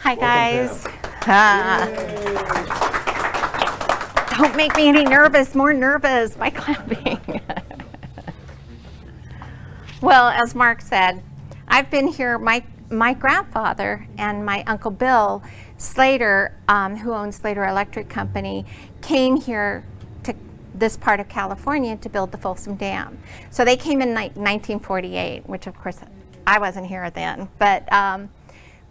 Hi, guys. Don't make me any more nervous by clapping. Well, as Mark said, I've been here, my grandfather and my Uncle Bill Slater, who owns Slater Electric Company, came here to this part of California to build the Folsom Dam. So they came in 1948, which of course I wasn't here then, but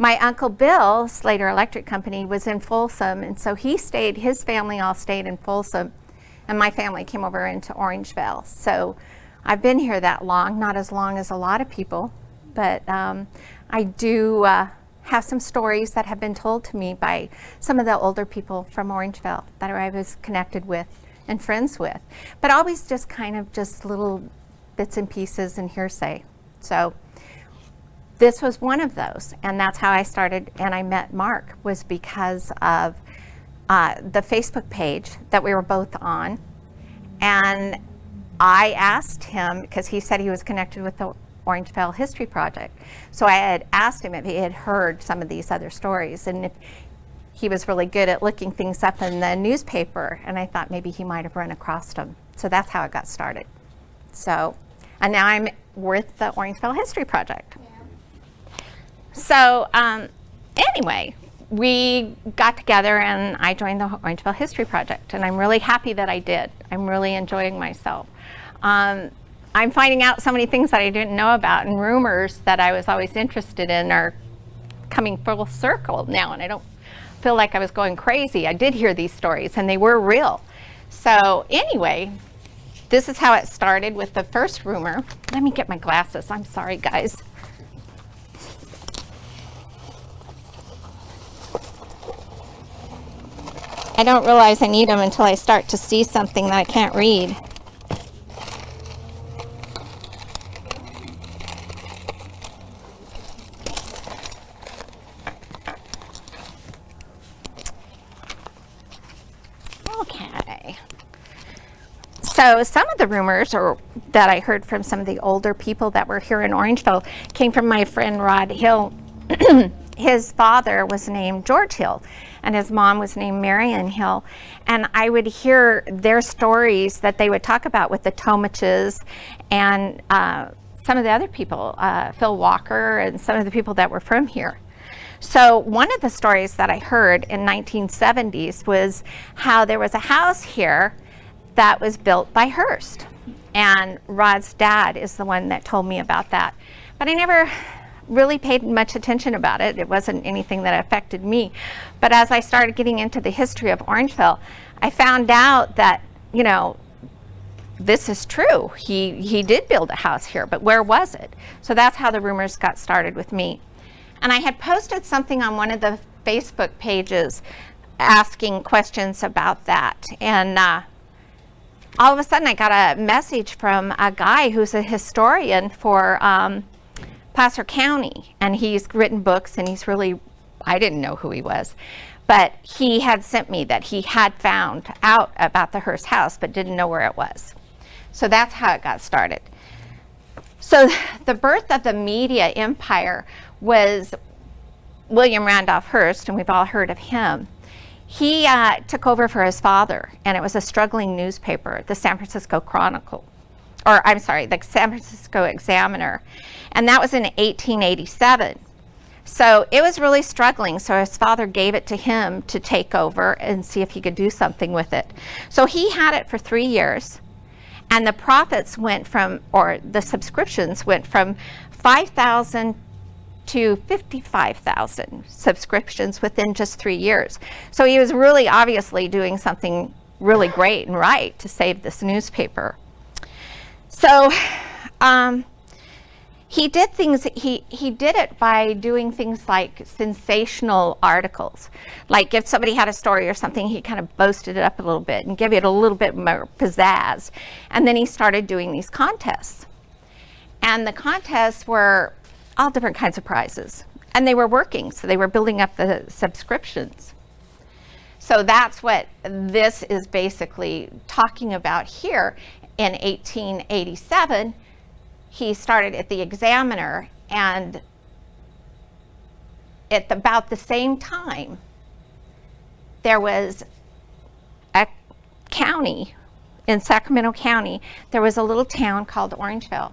my Uncle Bill, Slater Electric Company, was in Folsom, and so his family all stayed in Folsom, and my family came over into Orangevale. So I've been here that long, not as long as a lot of people, but I do have some stories that have been told to me by some of the older people from Orangevale that I was connected with and friends with, but always just kind of just little bits and pieces and hearsay. So this was one of those, and that's how I started and I met Mark, was because of the Facebook page that we were both on. And I asked him, because he said he was connected with the Orangevale History Project. So I had asked him if he had heard some of these other stories, and if he was really good at looking things up in the newspaper, and I thought maybe he might have run across them. So that's how it got started. So, and now I'm with the Orangevale History Project. So anyway, we got together and I joined the Orangevale History Project, and I'm really happy that I did. I'm really enjoying myself. I'm finding out so many things that I didn't know about, and rumors that I was always interested in are coming full circle now, and I don't feel like I was going crazy. I did hear these stories and they were real. So anyway, this is how it started with the first rumor. Let me get my glasses. I'm sorry, guys. I don't realize I need them until I start to see something that I can't read. Okay. So some of the rumors that I heard from some of the older people that were here in Orangevale came from my friend Rod Hill. His father was named George Hill, and his mom was named Marion Hill. And I would hear their stories that they would talk about with the Tomaches and some of the other people, Phil Walker and some of the people that were from here. So one of the stories that I heard in 1970s was how there was a house here that was built by Hearst. And Rod's dad is the one that told me about that. But I never really paid much attention about it. It wasn't anything that affected me. But as I started getting into the history of Orangevale, I found out that, you know, this is true. He did build a house here, but where was it? So that's how the rumors got started with me. And I had posted something on one of the Facebook pages asking questions about that. And all of a sudden I got a message from a guy who's a historian for Placer County, and he's written books, and he's really, I didn't know who he was, but he had sent me that he had found out about the Hearst house but didn't know where it was. So that's how it got started. So the birth of the media empire was William Randolph Hearst, and we've all heard of him. He took over for his father, and it was a struggling newspaper, the San Francisco Chronicle. Or I'm sorry, the San Francisco Examiner, and that was in 1887. So it was really struggling, so his father gave it to him to take over and see if he could do something with it. So he had it for 3 years, and the profits went from, or the subscriptions went from 5,000 to 55,000 subscriptions within just 3 years. So he was really obviously doing something really great and right to save this newspaper. So he did things, he did it by doing things like sensational articles. Like if somebody had a story or something, he kind of boasted it up a little bit and gave it a little bit more pizzazz. And then he started doing these contests. And the contests were all different kinds of prizes. And they were working, so they were building up the subscriptions. So that's what this is basically talking about here. In 1887, he started at the Examiner, and at about the same time, there was a county in Sacramento County, there was a little town called Orangevale,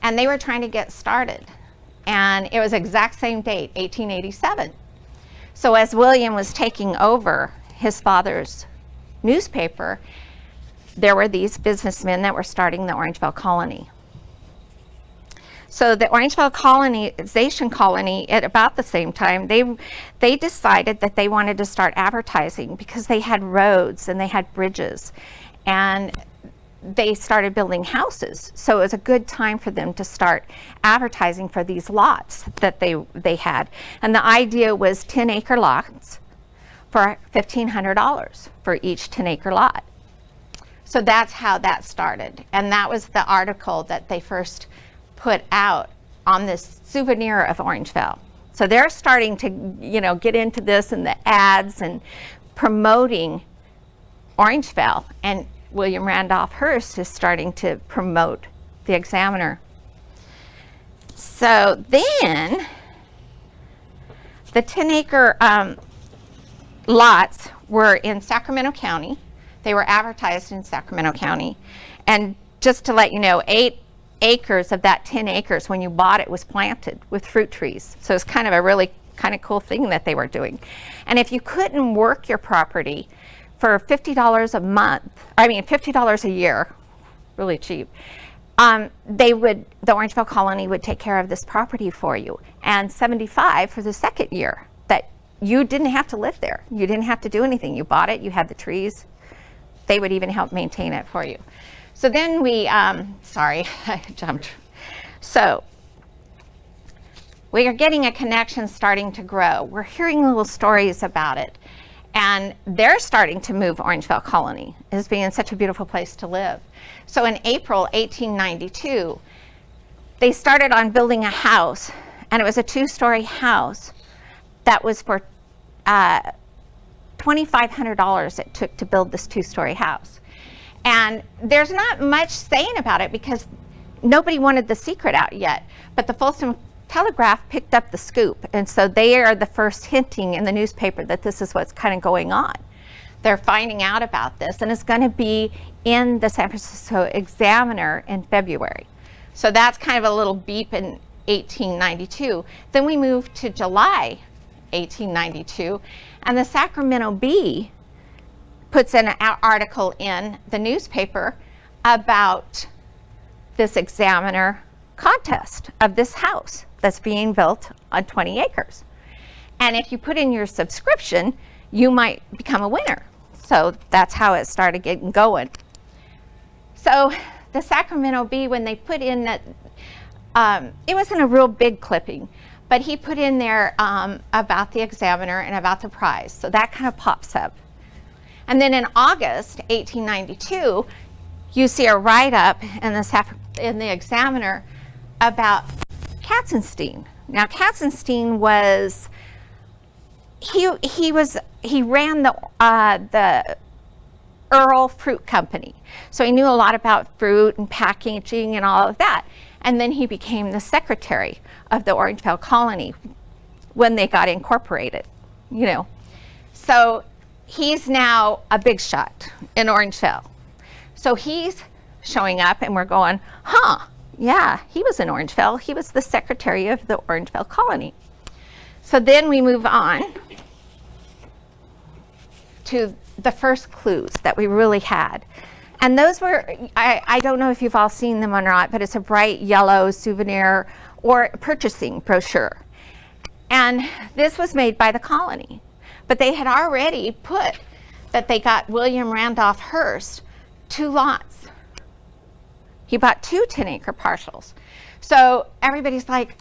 and they were trying to get started. And it was exact same date, 1887. So as William was taking over his father's newspaper, there were these businessmen that were starting the Orangevale colony. So the Orangevale colonization colony, at about the same time, they decided that they wanted to start advertising because they had roads and they had bridges, and they started building houses. So it was a good time for them to start advertising for these lots that they had. And the idea was 10-acre lots for $1,500 for each 10-acre lot. So that's how that started. And that was the article that they first put out on this souvenir of Orangevale. So they're starting to, get into this and the ads and promoting Orangevale. And William Randolph Hearst is starting to promote the Examiner. So then the 10-acre lots were in Sacramento County. They were advertised in Sacramento County. And just to let you know, 8 acres of that 10 acres when you bought it was planted with fruit trees. So it's kind of a really kind of cool thing that they were doing. And if you couldn't work your property for $50 a month, $50 a year, really cheap, the Orangevale colony would take care of this property for you, and $75 for the second year that you didn't have to live there. You didn't have to do anything. You bought it, you had the trees. They would even help maintain it for you. So then we, sorry, I jumped. So we are getting a connection starting to grow. We're hearing little stories about it. And they're starting to move Orangevale colony as being such a beautiful place to live. So in April 1892, they started on building a house, and it was a 2-story house that was for $2,500 it took to build this 2-story house. And there's not much saying about it because nobody wanted the secret out yet, but the Folsom Telegraph picked up the scoop, and so they are the first hinting in the newspaper that this is what's kind of going on. They're finding out about this, and it's going to be in the San Francisco Examiner in February. So that's kind of a little beep in 1892. Then we move to July 1892, and the Sacramento Bee puts an article in the newspaper about this Examiner contest of this house that's being built on 20 acres. And if you put in your subscription, you might become a winner. So that's how it started getting going. So the Sacramento Bee, when they put in that, it wasn't a real big clipping, but he put in there about the Examiner and about the prize. So that kind of pops up. And then in August 1892, you see a write-up in the Examiner about Katzenstein. Now Katzenstein was, he ran the Earl Fruit Company. So he knew a lot about fruit and packaging and all of that. And then he became the secretary of the Orangevale colony when they got incorporated, So he's now a big shot in Orangevale. So he's showing up and we're going, yeah, he was in Orangevale. He was the secretary of the Orangevale colony. So then we move on to the first clues that we really had. And those were, I don't know if you've all seen them or not, but it's a bright yellow souvenir or purchasing brochure. And this was made by the colony. But they had already put that they got William Randolph Hearst 2 lots. He bought 2 10-acre parcels. So everybody's like,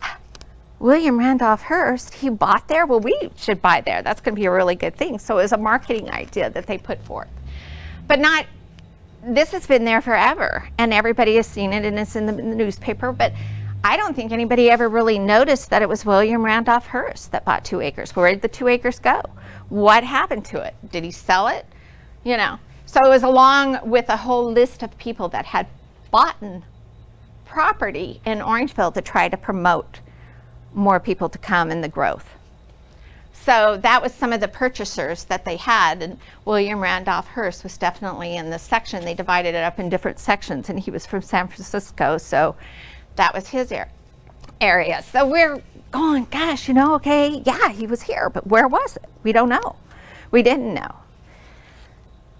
William Randolph Hearst, he bought there? Well, we should buy there. That's going to be a really good thing. So it was a marketing idea that they put forth. But this has been there forever, and everybody has seen it, and it's in the newspaper. But I don't think anybody ever really noticed that it was William Randolph Hearst that bought 2 acres. Where did the 2 acres go? What happened to it? Did he sell it? So it was along with a whole list of people that had bought property in Orangevale to try to promote more people to come in the growth. So that was some of the purchasers that they had, and William Randolph Hearst was definitely in this section. They divided it up in different sections, and he was from San Francisco, so that was his area. So we're going, gosh, okay, yeah, he was here, but where was it? We don't know. We didn't know.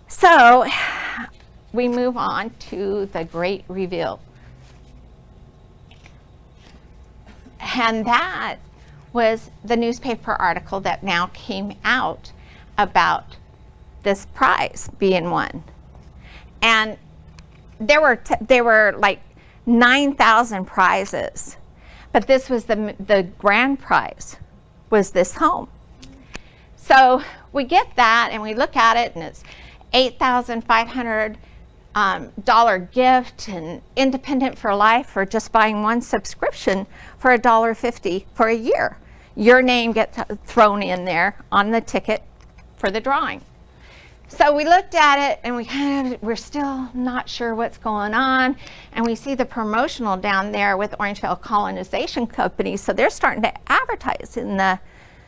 So we move on to the great reveal. And that was the newspaper article that now came out about this prize being won. And there were like 9,000 prizes, but this was the grand prize, was this home. So we get that and we look at it, and it's $8,500 gift and independent for life for just buying one subscription for $1.50 for a year. Your name gets thrown in there on the ticket for the drawing. So we looked at it and we're still not sure what's going on. And we see the promotional down there with Orangevale Colonization Company. So they're starting to advertise in the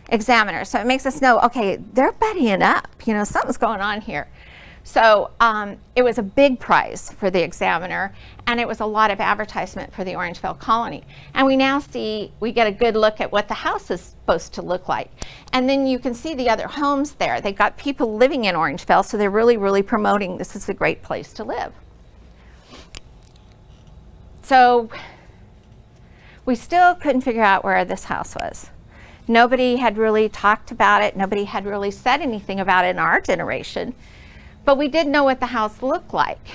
Examiner. So it makes us know, okay, they're buddying up. Something's going on here. So it was a big prize for the Examiner, and it was a lot of advertisement for the Orangevale colony. And we now see, we get a good look at what the house is supposed to look like. And then you can see the other homes there. They've got people living in Orangevale, so they're really, really promoting this is a great place to live. So we still couldn't figure out where this house was. Nobody had really talked about it. Nobody had really said anything about it in our generation. But we did know what the house looked like.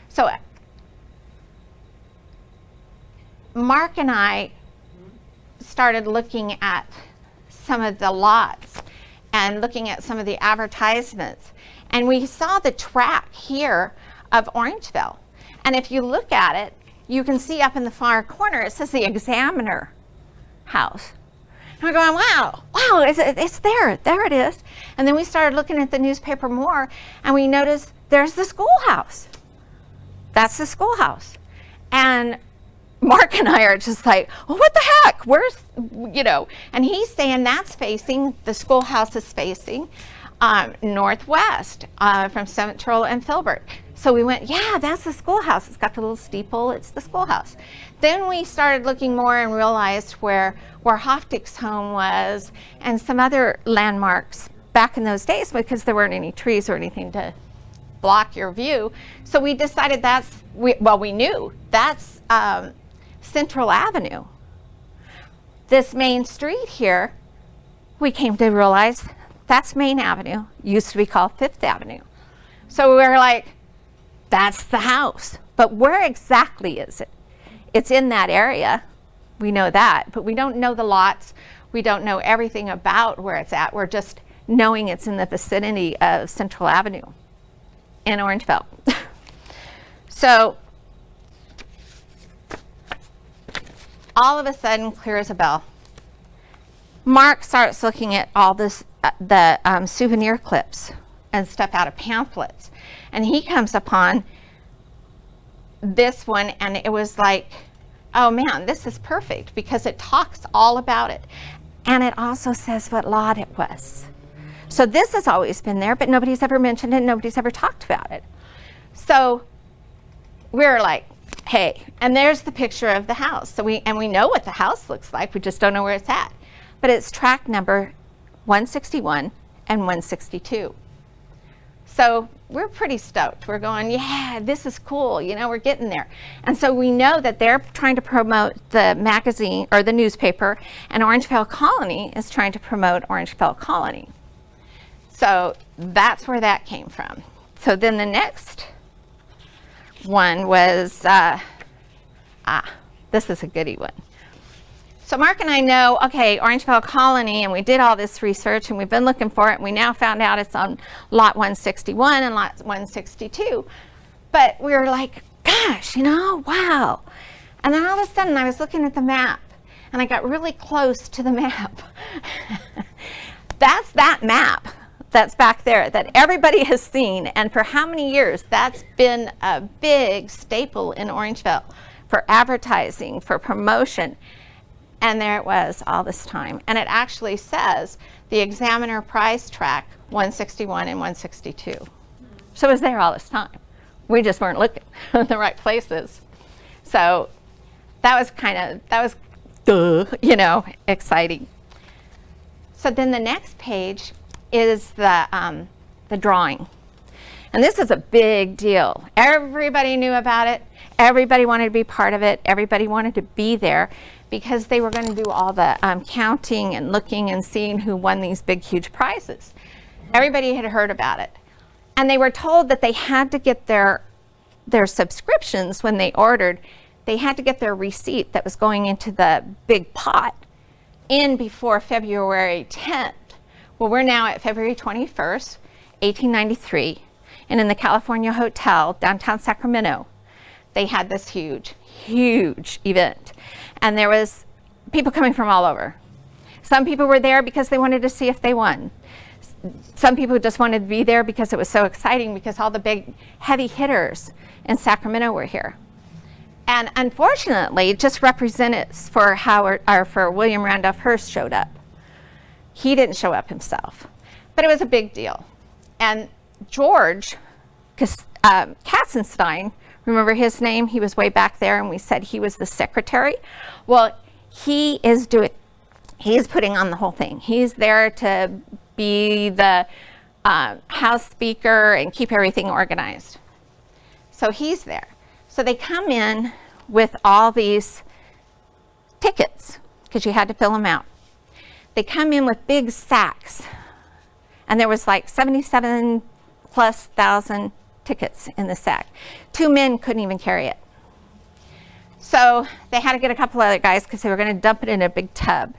So Mark and I started looking at some of the lots and looking at some of the advertisements. And we saw the track here of Orangevale. And if you look at it, you can see up in the far corner, it says the Examiner house. And we're going, wow, it's there it is. And then we started looking at the newspaper more, and we noticed there's the schoolhouse. That's the schoolhouse. And Mark and I are just like, well, what the heck? Where's, and he's saying that's facing, the schoolhouse is facing northwest from Central and Filbert. So we went, yeah, that's the schoolhouse. It's got the little steeple, it's the schoolhouse. Then we started looking more and realized where Hofdick's home was and some other landmarks back in those days, because there weren't any trees or anything to block your view. So we decided we knew that's Central Avenue. This main street here, we came to realize that's Main Avenue, used to be called Fifth Avenue. So we were like, that's the house. But where exactly is it? It's in that area. We know that, but we don't know the lots. We don't know everything about where it's at. We're just knowing it's in the vicinity of Central Avenue in Orangevale. So all of a sudden, clear as a bell. Mark starts looking at all this, the souvenir clips and stuff out of pamphlets. And he comes upon this one, and it was like, oh man, this is perfect, because it talks all about it. And it also says what lot it was. So this has always been there, but nobody's ever mentioned it, nobody's ever talked about it. So we're like, hey, and there's the picture of the house. So we know what the house looks like, we just don't know where it's at. But it's track number 161 and 162. So we're pretty stoked. We're going, yeah, this is cool. We're getting there. And so we know that they're trying to promote the magazine or the newspaper, and Orangevale Colony is trying to promote Orangevale Colony. So that's where that came from. So then the next one was, this is a goodie one. So Mark and I know, okay, Orangevale Colony, and we did all this research, and we've been looking for it, and we now found out it's on lot 161 and lot 162. But we were like, gosh, wow. And then all of a sudden, I was looking at the map, and I got really close to the map. That's that map that's back there that everybody has seen, and for how many years? That's been a big staple in Orangevale for advertising, for promotion. And there it was all this time. And it actually says the Examiner prize track 161 and 162. So it was there all this time. We just weren't looking in the right places. So that was you know, exciting. So then the next page is the drawing. And this is a big deal. Everybody knew about it. Everybody wanted to be part of it. Everybody wanted to be there because they were going to do all the counting and looking and seeing who won these big, huge prizes. Everybody had heard about it. And they were told that they had to get their subscriptions when they ordered. They had to get their receipt that was going into the big pot in before February 10th. Well, we're now at February 21st, 1893. And in the California Hotel, downtown Sacramento, they had this huge, huge event. And there was people coming from all over. Some people were there because they wanted to see if they won. Some people just wanted to be there because it was so exciting because all the big heavy hitters in Sacramento were here. And unfortunately, just representatives for William Randolph Hearst showed up. He didn't show up himself, but it was a big deal. And George Katzenstein, remember his name? He was way back there, and we said he was the secretary. Well, he's putting on the whole thing. He's there to be the House Speaker and keep everything organized. So he's there. So they come in with all these tickets, because you had to fill them out. They come in with big sacks, and there was like 77,000+ tickets in the sack. 2 men couldn't even carry it. So they had to get a couple other guys because they were going to dump it in a big tub.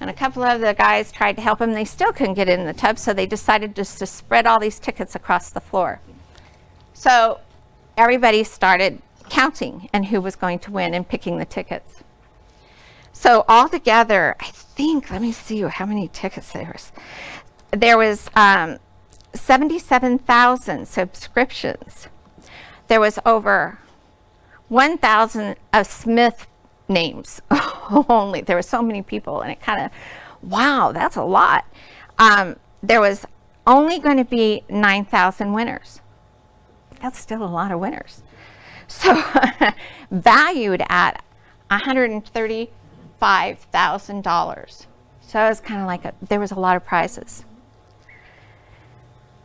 And a couple of the guys tried to help them. They still couldn't get it in the tub, so they decided just to spread all these tickets across the floor. So everybody started counting and who was going to win and picking the tickets. So altogether, I think, let me see how many tickets there was. There was 77,000 subscriptions. There was over 1,000 of Smith names only. There were so many people, and it kind of, wow, that's a lot. There was only going to be 9,000 winners. That's still a lot of winners. So valued at $135,000. So it was kind of like there was a lot of prizes.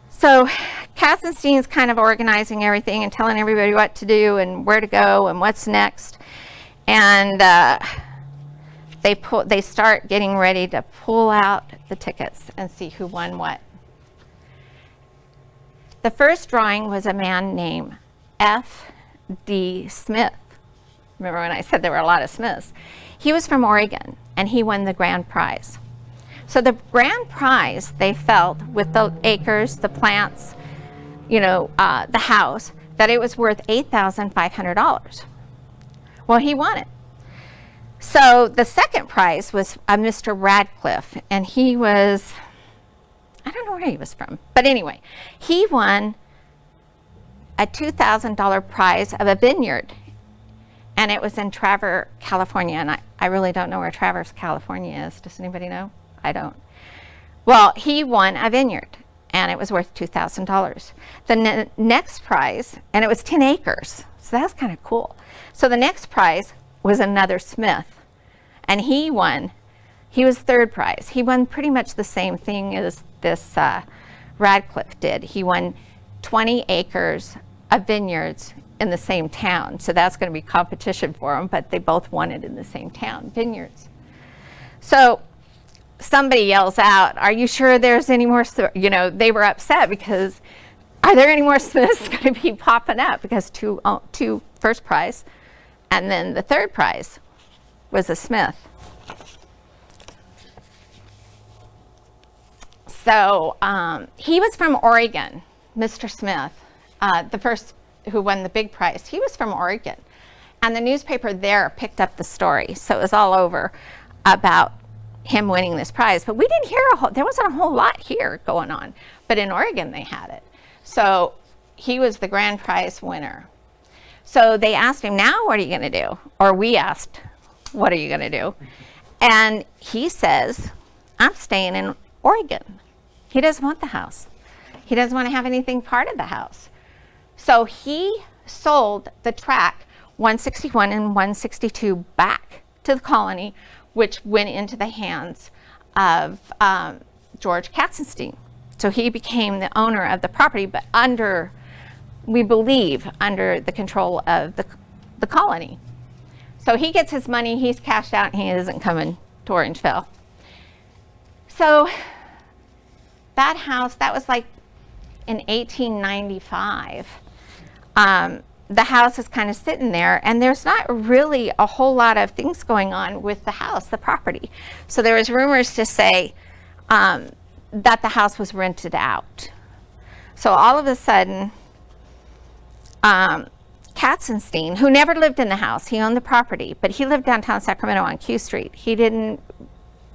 So Katzenstein's kind of organizing everything and telling everybody what to do and where to go and what's next. And they start getting ready to pull out the tickets and see who won what. The first drawing was a man named F.D. Smith. Remember when I said there were a lot of Smiths? He was from Oregon, and he won the grand prize. So the grand prize, they felt, with the acres, the plants, you know, the house, that it was worth $8,500. Well, he won it. So the second prize was Mr. Radcliffe, and he was, I don't know where he was from, but anyway, he won a $2,000 prize of a vineyard, and it was in Traverse, California, and I really don't know where Traverse, California is. Does anybody know? I don't. Well, he won a vineyard, and it was worth $2,000. The next prize, and it was 10 acres, so that's kind of cool. So the next prize was another Smith, and he was third prize. He won pretty much the same thing as this Radcliffe did. He won 20 acres of vineyards in the same town, so that's going to be competition for them, but they both won it in the same town, vineyards. So somebody yells out, "Are you sure there's any more?" You know, they were upset because are there any more Smiths going to be popping up? Because two first prize, and then the third prize was a Smith. So he was from Oregon, Mr. Smith, the first who won the big prize. He was from Oregon, and the newspaper there picked up the story, so it was all over about him winning this prize. But we didn't hear there wasn't a whole lot here going on, but in Oregon they had it. So he was the grand prize winner. So they asked him, now what are you going to do? Or we asked, what are you going to do? And he says, I'm staying in Oregon. He doesn't want the house. He doesn't want to have anything part of the house. So he sold the tract 161 and 162 back to the colony, which went into the hands of George Katzenstein. So he became the owner of the property, but we believe, under the control of the colony. So he gets his money, he's cashed out, and he isn't coming to Orangevale. So that house, that was like in 1895. The house is kind of sitting there, and there's not really a whole lot of things going on with the house, the property. So there was rumors to say that the house was rented out. So all of a sudden, Katzenstein, who never lived in the house, he owned the property, but he lived downtown Sacramento on Q Street. He didn't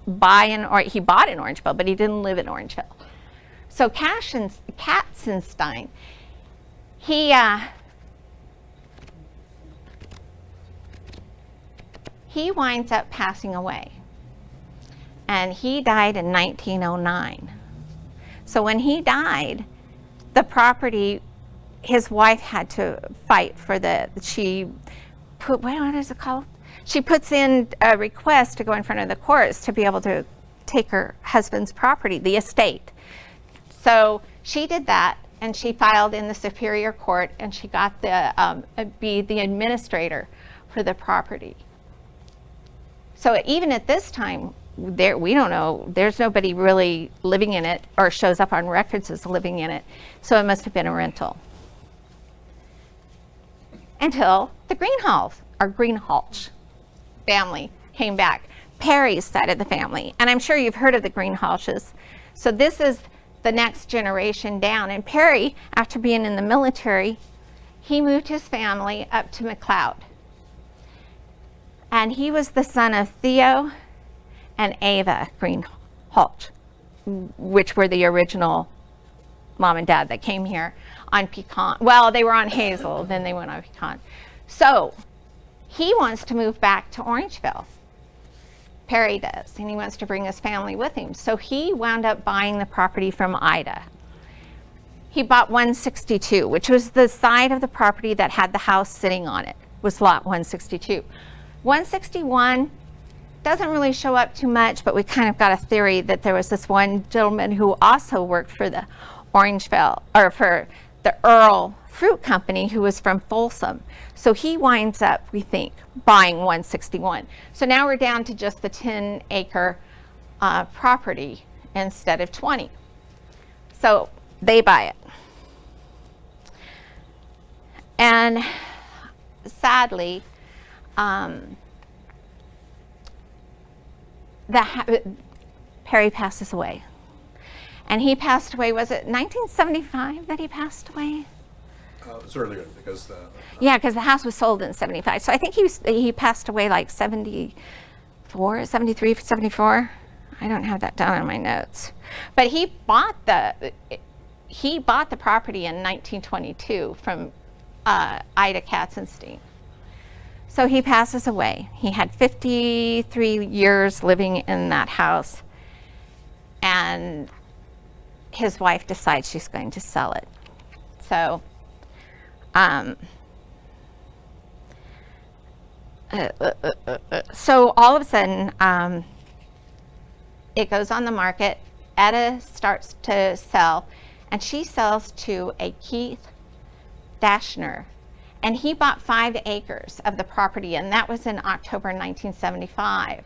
he bought in Orangevale, but he didn't live in Orangevale. So Katzenstein, he winds up passing away, and he died in 1909. So when he died, the property, his wife had to fight for what is it called? She puts in a request to go in front of the courts to be able to take her husband's property, the estate. So she did that, and she filed in the Superior Court, and she got be the administrator for the property. So even at this time, we don't know, there's nobody really living in it or shows up on records as living in it. So it must have been a rental. Until the GREENHALGH family came back, Perry's side of the family. And I'm sure you've heard of the GREENHALGHs. So this is the next generation down. And Perry, after being in the military, he moved his family up to McLeod. And he was the son of Theo and Ava GREENHALGH, which were the original mom and dad that came here on Pecan. Well, they were on Hazel, then they went on Pecan. So he wants to move back to Orangevale. Perry does, and he wants to bring his family with him. So he wound up buying the property from Ida. He bought 162, which was the side of the property that had the house sitting on it, was lot 162. 161 doesn't really show up too much, but we kind of got a theory that there was this one gentleman who also worked for the Orangevale, or for the Earl Fruit Company, who was from Folsom. So he winds up, we think, buying 161. So now we're down to just the 10-acre property instead of 20. So they buy it. And sadly, Perry passes away. And he passed away, was it 1975 that he passed away? It's earlier because yeah, because the house was sold in 75. So I think he passed away like 74, 73, 74. I don't have that down in my notes. But he bought the property in 1922 from Ida Katzenstein. So he passes away. He had 53 years living in that house, and his wife decides she's going to sell it. So so all of a sudden, it goes on the market. Etta starts to sell, and she sells to a Keith Dashner, and he bought 5 acres of the property, and that was in October 1975.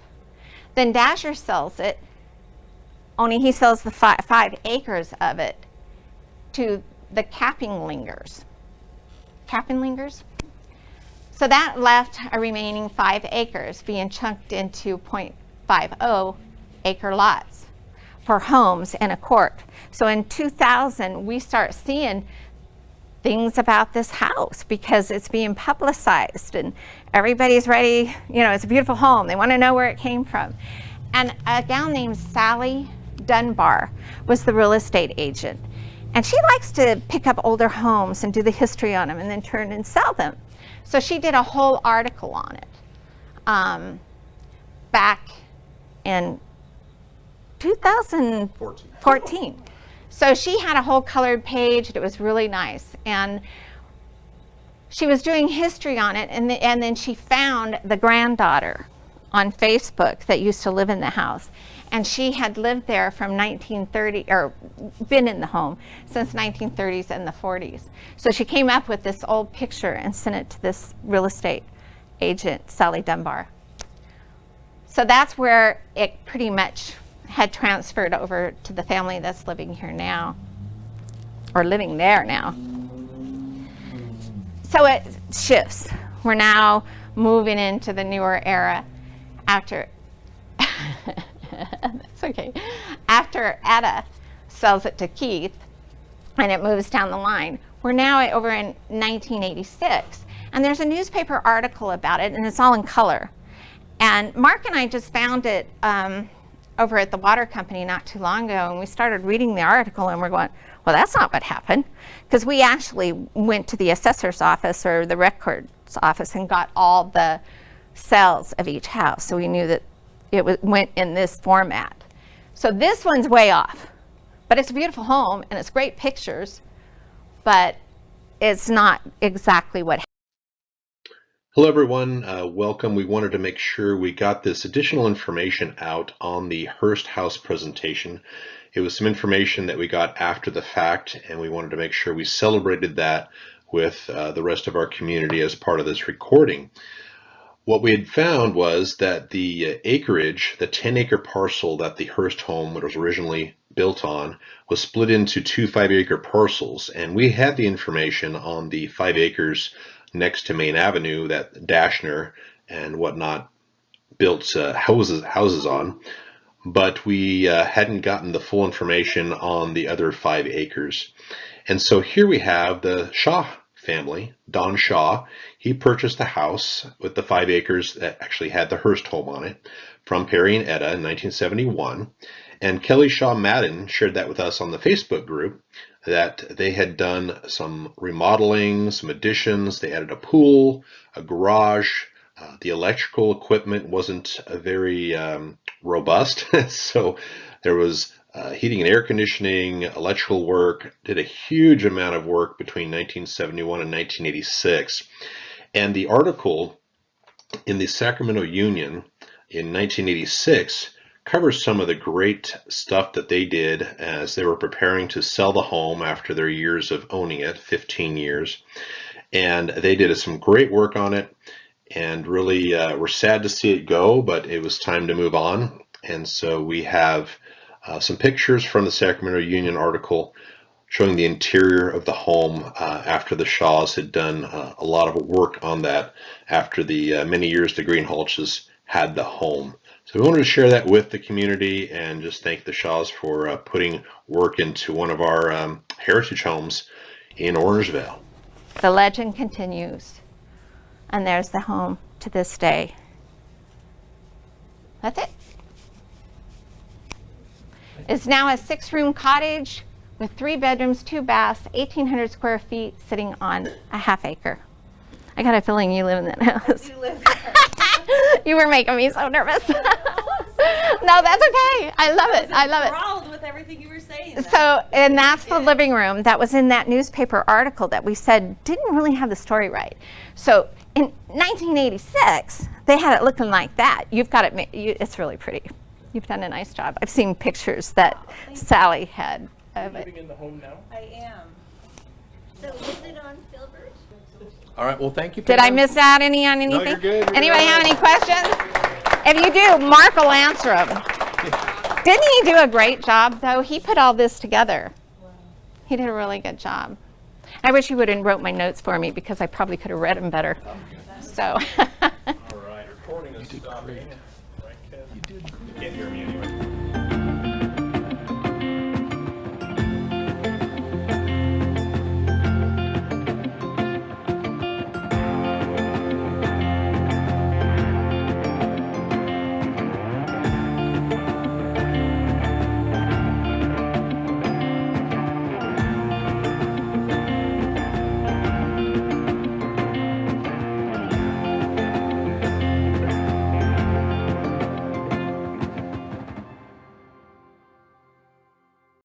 Then Dasher sells it, only he sells the 5 acres of it to the Cappinglingers. So that left a remaining 5 acres being chunked into 0.50 acre lots for homes and a court. So in 2000, we start seeing things about this house because it's being publicized and everybody's ready. You know, it's a beautiful home. They want to know where it came from. And a gal named Sally Dunbar was the real estate agent. And she likes to pick up older homes and do the history on them and then turn and sell them. So she did a whole article on it back in 2014. So she had a whole colored page. It was really nice. And she was doing history on it. And then she found the granddaughter on Facebook that used to live in the house. And she had lived there from 1930, or been in the home since 1930s and the 40s. So she came up with this old picture and sent it to this real estate agent, Sally Dunbar. So that's where it pretty much had transferred over to the family that's living here now, or living there now. So it shifts. We're now moving into the newer era after, that's okay, after Etta sells it to Keith and it moves down the line. We're now over in 1986, and there's a newspaper article about it, and it's all in color. And Mark and I just found it over at the water company not too long ago, and we started reading the article, and we're going, well, that's not what happened, because we actually went to the assessor's office or the records office and got all the cells of each house, so we knew that it went in this format. So this one's way off, but it's a beautiful home and it's great pictures, but it's not exactly what happened. Hello everyone, welcome. We wanted to make sure we got this additional information out on the Hearst house presentation. It was some information that we got after the fact, and we wanted to make sure we celebrated that with the rest of our community as part of this recording. What we had found was that the acreage, the 10-acre parcel that the Hearst home was originally built on, was split into two 5-acre parcels, and we had the information on the 5 acres next to Main Avenue that Dashner and whatnot built houses on, but we hadn't gotten the full information on the other 5 acres. And so here we have the Shaw family, Don Shaw. He purchased the house with the 5 acres that actually had the Hearst home on it from Perry and Etta in 1971. And Kelly Shaw Madden shared that with us on the Facebook group, that they had done some remodeling, some additions. They added a pool, a garage. The electrical equipment wasn't very robust, so there was heating and air conditioning, electrical work. Did a huge amount of work between 1971 and 1986. And the article in the Sacramento Union in 1986 covers some of the great stuff that they did as they were preparing to sell the home after their years of owning it, 15 years. And they did some great work on it, and really were sad to see it go, but it was time to move on. And so we have some pictures from the Sacramento Union article showing the interior of the home after the Shaws had done a lot of work on that after the many years the GREENHALGHs had the home. So we wanted to share that with the community and just thank the Shaws for putting work into one of our heritage homes in Orangevale. The legend continues, and there's the home to this day. That's it. It's now a 6-room cottage with 3 bedrooms, 2 baths, 1,800 square feet, sitting on a half acre. I got a feeling you live in that house. I do live there. You were making me so nervous. No, that's okay. I love it. I love it. Enthralled with everything you were saying. So, and that's the living room that was in that newspaper article that we said didn't really have the story right. So in 1986, they had it looking like that. You've got it, it's really pretty. You've done a nice job. I've seen pictures that Sally had of it. Living in the home now? I am. So is it on Filbert? All right, well, thank you. Did I miss out any on anything? No, you're good. You're Anybody good. have any questions? If you do, Mark will answer them. Didn't he do a great job, though? He put all this together. He did a really good job. I wish he would have wrote my notes for me, because I probably could have read them better. So. All right, recording is stopping. Right, Kev? You did. You can't hear me.